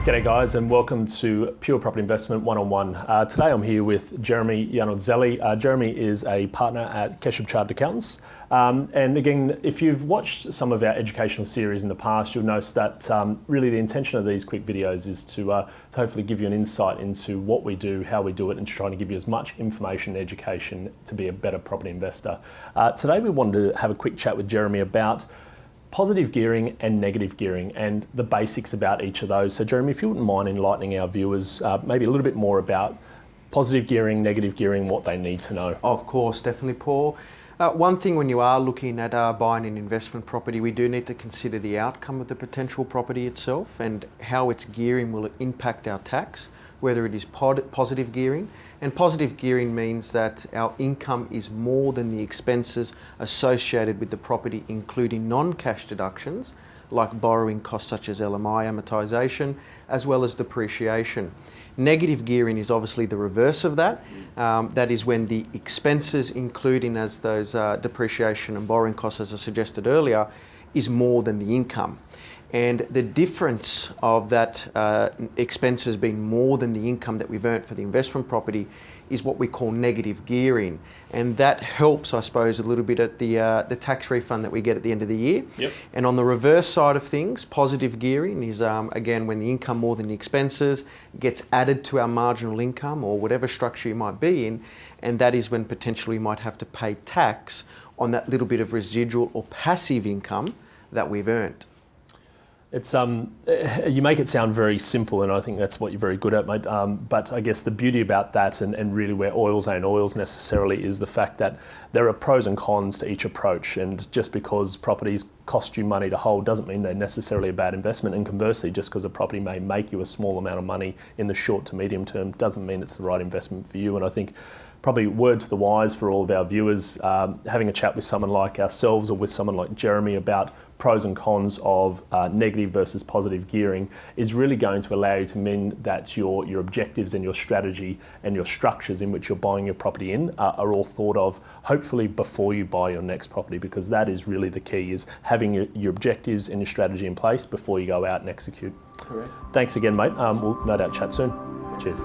G'day guys, and welcome to Pure Property Investment One-on-One. Today I'm here with Jeremy Iannuzzelli. Jeremy is a partner at Keshup Chartered Accountants. And again, if you've watched some of our educational series in the past, you'll notice that really the intention of these quick videos is to hopefully give you an insight into what we do, how we do it, and trying to give you as much information and education to be a better property investor. Today we wanted to have a quick chat with Jeremy about positive gearing and negative gearing and the basics about each of those. So Jeremy, if you wouldn't mind enlightening our viewers maybe a little bit more about positive gearing, negative gearing, what they need to know. Of course, definitely, Paul. One thing when you are looking at buying an investment property, we do need to consider the outcome of the potential property itself and how its gearing will impact our tax, whether it is positive gearing. And positive gearing means that our income is more than the expenses associated with the property, including non-cash deductions like borrowing costs such as LMI amortisation, as well as depreciation. Negative gearing is obviously the reverse of that. That is when the expenses, including as those depreciation and borrowing costs, as I suggested earlier, is more than the income. And the difference of that expenses being more than the income that we've earned for the investment property is what we call negative gearing. And that helps, I suppose, a little bit at the tax refund that we get at the end of the year. Yep. And on the reverse side of things, positive gearing is, again, when the income more than the expenses gets added to our marginal income or whatever structure you might be in, and that is when potentially you might have to pay tax on that little bit of residual or passive income that we've earned. It's you make it sound very simple, and I think that's what you're very good at, mate. But I guess the beauty about that, and really where oils ain't oils necessarily, is the fact that there are pros and cons to each approach. And just because properties cost you money to hold doesn't mean they're necessarily a bad investment. And conversely, just because a property may make you a small amount of money in the short to medium term doesn't mean it's the right investment for you. And I think probably word to the wise for all of our viewers, having a chat with someone like ourselves or with someone like Jeremy about pros and cons of negative versus positive gearing is really going to allow you to mean that your objectives and your strategy and your structures in which you're buying your property in are all thought of hopefully before you buy your next property, because that is really the key, is having your objectives and your strategy in place before you go out and execute. Correct. Thanks again, mate. We'll no doubt chat soon. Cheers.